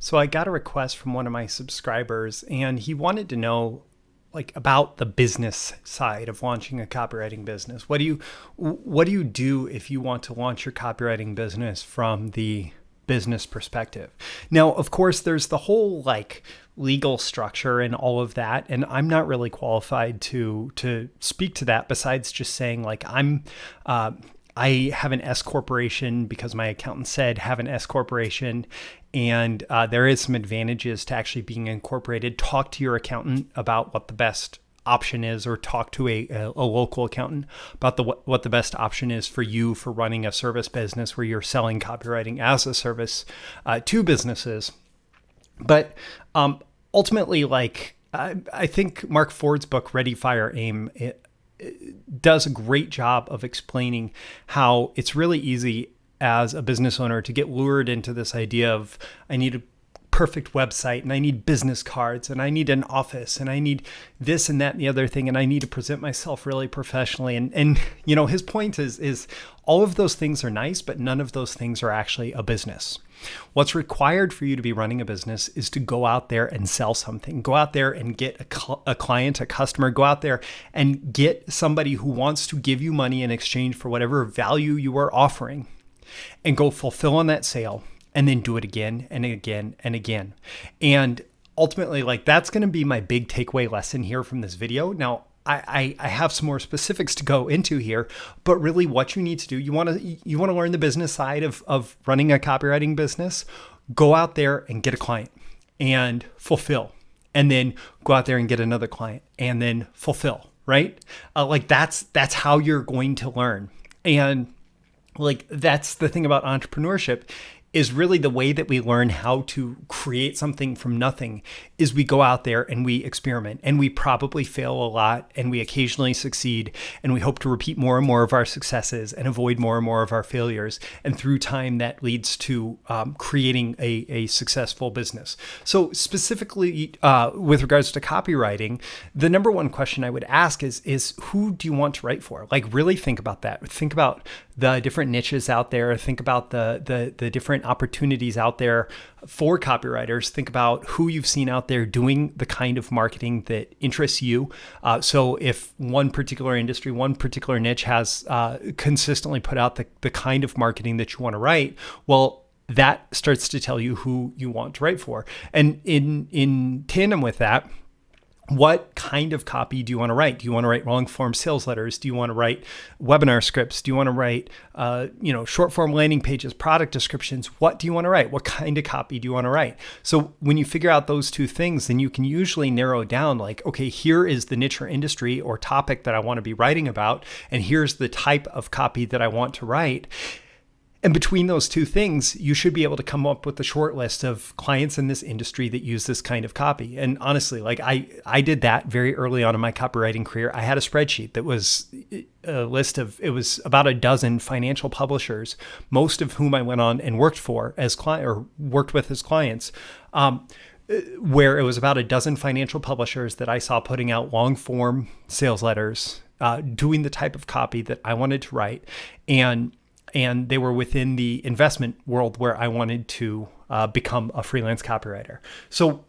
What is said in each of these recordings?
So I got a request from one of my subscribers, and he wanted to know about the business side of launching a copywriting business. What do you do if you want to launch your copywriting business from the business perspective? Now, of course, there's the whole legal structure and all of that, and I'm not really qualified to speak to that, besides just saying I have an S corporation because my accountant said have an S corporation, and there is some advantages to actually being incorporated. Talk to your accountant about what the best option is, or talk to a local accountant about what the best option is for you for running a service business where you're selling copywriting as a service to businesses. But ultimately, I think Mark Ford's book, Ready, Fire, Aim, it does a great job of explaining how it's really easy as a business owner to get lured into this idea of, I need a perfect website, and I need business cards, and I need an office, and I need this and that and the other thing, and I need to present myself really professionally. And his point is all of those things are nice, but none of those things are actually a business. What's required for you to be running a business is to go out there and sell something. Go out there and get a client, a customer. Go out there and get somebody who wants to give you money in exchange for whatever value you are offering, and go fulfill on that sale, and then do it again and again and again. And ultimately, that's going to be my big takeaway lesson here from this video. Now, I have some more specifics to go into here, but really what you need to do, you want to learn the business side of running a copywriting business. Go out there and get a client and fulfill, and then go out there and get another client and then fulfill, right? That's how you're going to learn. And that's the thing about entrepreneurship, is really the way that we learn how to create something from nothing is we go out there and we experiment, and we probably fail a lot, and we occasionally succeed, and we hope to repeat more and more of our successes and avoid more and more of our failures. And through time, that leads to creating a successful business. So specifically with regards to copywriting, the number one question I would ask is who do you want to write for? Really think about that. Think about the different niches out there. Think about the different opportunities out there for copywriters. Think about who you've seen out there doing the kind of marketing that interests you. So if one particular industry, one particular niche has consistently put out the kind of marketing that you want to write, well, that starts to tell you who you want to write for. And in tandem with that, what kind of copy do you want to write? Do you want to write long form sales letters? Do you want to write webinar scripts? Do you want to write, short form landing pages, product descriptions? What do you want to write? What kind of copy do you want to write? So when you figure out those two things, then you can usually narrow down okay, here is the niche or industry or topic that I want to be writing about, and here's the type of copy that I want to write. And between those two things, you should be able to come up with a short list of clients in this industry that use this kind of copy. And honestly, I did that very early on in my copywriting career. I had a spreadsheet that was a list of, it was about a dozen financial publishers, most of whom I went on and worked for as client or worked with as clients, where it was about a dozen financial publishers that I saw putting out long form sales letters, doing the type of copy that I wanted to write. And they were within the investment world where I wanted to become a freelance copywriter. So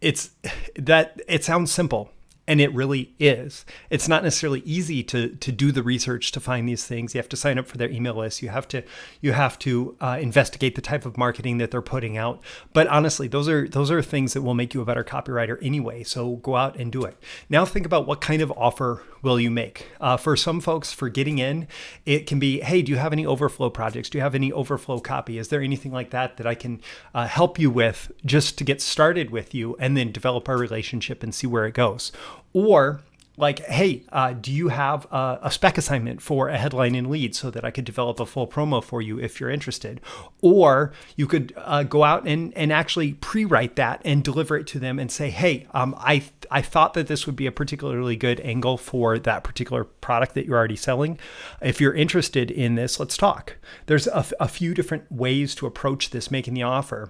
it sounds simple, and it really is. It's not necessarily easy to do the research to find these things. You have to sign up for their email list. You have to investigate the type of marketing that they're putting out. But honestly, those are things that will make you a better copywriter anyway. So go out and do it. Now think about what kind of offer will you make? For some folks, for getting in, it can be, hey, do you have any overflow projects? Do you have any overflow copy? Is there anything like that I can help you with just to get started with you, and then develop our relationship and see where it goes? Or hey, do you have a spec assignment for a headline in Lead so that I could develop a full promo for you if you're interested? Or you could go out and actually pre-write that and deliver it to them and say, hey, I thought that this would be a particularly good angle for that particular product that you're already selling. If you're interested in this, let's talk. There's a few different ways to approach this, making the offer.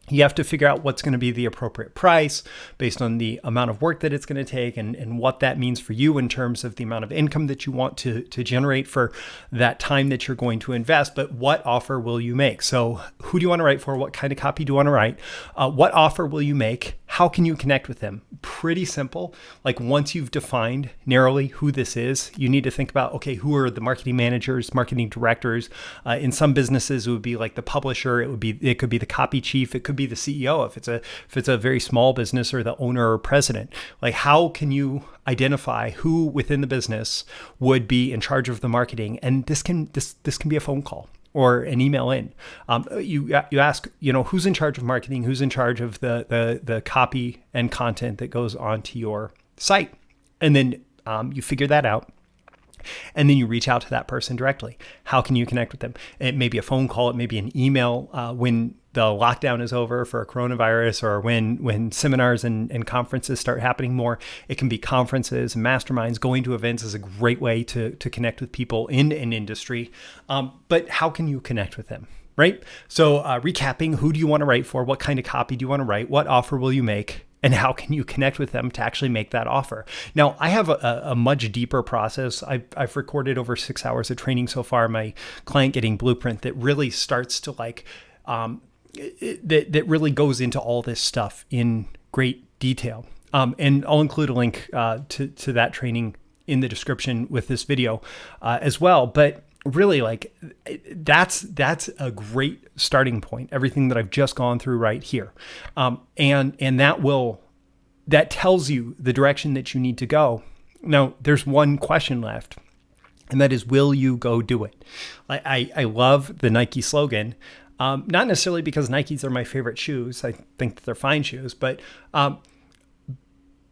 You have to figure out what's going to be the appropriate price based on the amount of work that it's going to take and what that means for you in terms of the amount of income that you want to generate for that time that you're going to invest. But what offer will you make? So who do you want to write for? What kind of copy do you want to write? What offer will you make? How can you connect with them? Pretty simple. Like once you've defined narrowly who this is, you need to think about, okay, who are the marketing managers, marketing directors? In some businesses, it would be like the publisher. It could be the copy chief. It could be the CEO if it's a very small business, or the owner or president. Like how can you identify who within the business would be in charge of the marketing? And this can be a phone call or an email in. You ask, who's in charge of marketing, who's in charge of the copy and content that goes onto your site, and then you figure that out. And then you reach out to that person directly. How can you connect with them? It may be a phone call. It may be an email when the lockdown is over for a coronavirus, or when seminars and conferences start happening more. It can be conferences and masterminds. Going to events is a great way to connect with people in an industry. But how can you connect with them, right? So recapping, who do you want to write for? What kind of copy do you want to write? What offer will you make? And how can you connect with them to actually make that offer? Now, I have a much deeper process. I've recorded over 6 hours of training so far, my client getting blueprint, that really starts to that really goes into all this stuff in great detail. And I'll include a link to that training in the description with this video as well. But really, that's a great starting point. Everything that I've just gone through right here, and that tells you the direction that you need to go. Now, there's one question left, and that is, will you go do it? I love the Nike slogan, not necessarily because Nikes are my favorite shoes. I think that they're fine shoes, but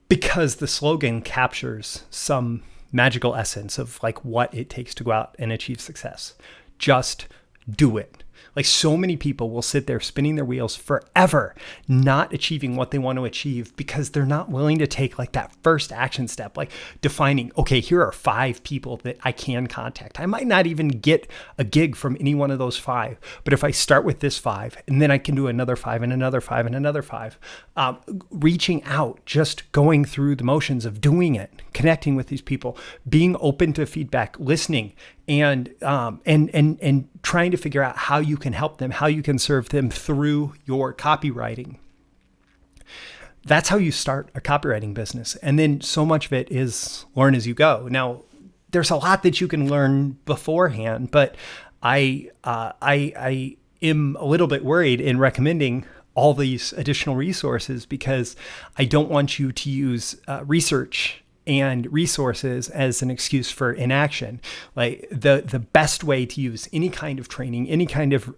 because the slogan captures some magical essence of what it takes to go out and achieve success. Just do it. So many people will sit there spinning their wheels forever, not achieving what they want to achieve because they're not willing to take that first action step, defining, okay, here are 5 people that I can contact. I might not even get a gig from any one of those 5, but if I start with this 5, and then I can do another 5 and another 5 and another 5, reaching out, just going through the motions of doing it, connecting with these people, being open to feedback, listening, and trying to figure out how you can help them, how you can serve them through your copywriting. That's how you start a copywriting business. And then so much of it is learn as you go. Now, there's a lot that you can learn beforehand, but I am a little bit worried in recommending all these additional resources because I don't want you to use research and resources as an excuse for inaction. The best way to use any kind of training, any kind of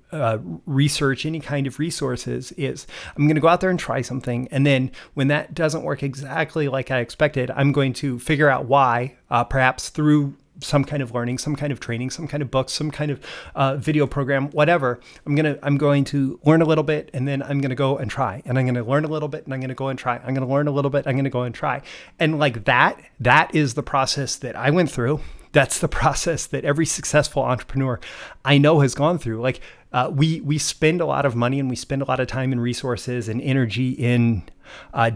research, any kind of resources is I'm going to go out there and try something. And then when that doesn't work exactly like I expected, I'm going to figure out why, perhaps through some kind of learning, some kind of training, some kind of books, some kind of video program, whatever. I'm going to learn a little bit, and then I'm going to go and try, and I'm going to learn a little bit, and I'm going to go and try. I'm going to learn a little bit, I'm going to go and try. And that is the process that I went through. That's the process that every successful entrepreneur I know has gone through. We spend a lot of money and we spend a lot of time and resources and energy in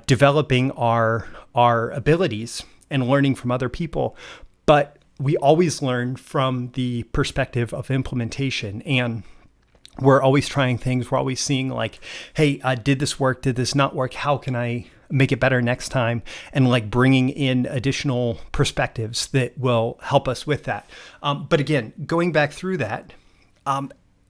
developing our abilities and learning from other people, but we always learn from the perspective of implementation, and we're always trying things. We're always seeing hey, did this work? Did this not work? How can I make it better next time? And bringing in additional perspectives that will help us with that. But again, going back through that,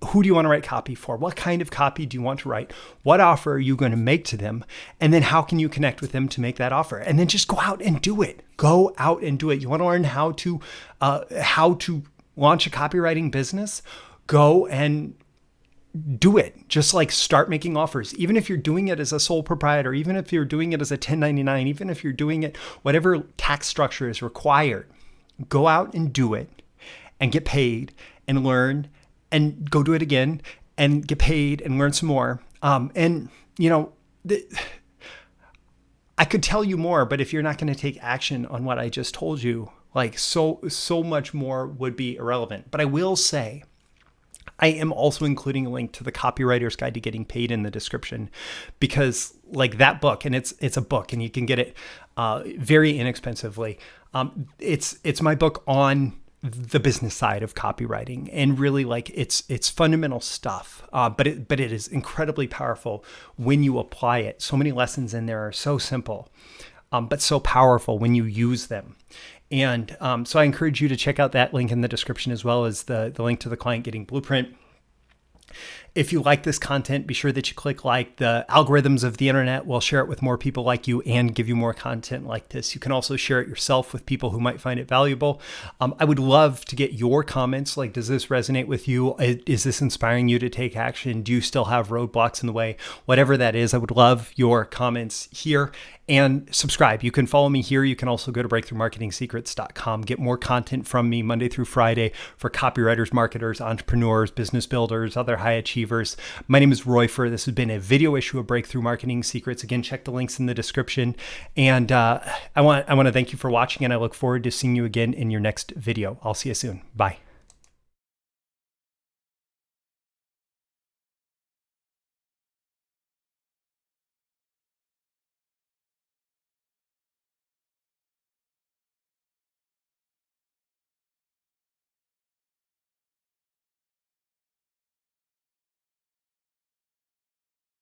who do you want to write copy for? What kind of copy do you want to write? What offer are you going to make to them? And then how can you connect with them to make that offer? And then just go out and do it. Go out and do it. You want to learn how to launch a copywriting business? Go and do it. Just start making offers. Even if you're doing it as a sole proprietor, even if you're doing it as a 1099, even if you're doing it, whatever tax structure is required, go out and do it and get paid and learn and go do it again and get paid and learn some more. I could tell you more, but if you're not going to take action on what I just told you, so much more would be irrelevant. But I will say, I am also including a link to the Copywriter's Guide to Getting Paid in the description, because like that book, and it's a book and you can get it very inexpensively. It's my book on the business side of copywriting, and really like it's fundamental stuff, but it is incredibly powerful when you apply it. So many lessons in there are so simple, but so powerful when you use them. And so I encourage you to check out that link in the description, as well as the link to the Client Getting Blueprint. If you like this content, be sure that you click like. The algorithms of the internet will share it with more people like you and give you more content like this. You can also share it yourself with people who might find it valuable. I would love to get your comments. Like, does this resonate with you? Is this inspiring you to take action? Do you still have roadblocks in the way? Whatever that is, I would love your comments here. And subscribe. You can follow me here. You can also go to breakthroughmarketingsecrets.com, get more content from me Monday through Friday for copywriters, marketers, entrepreneurs, business builders, other high achievers. My name is Roy Furr. This has been a video issue of Breakthrough Marketing Secrets. Again, check the links in the description. And I want to thank you for watching, and I look forward to seeing you again in your next video. I'll see you soon. Bye.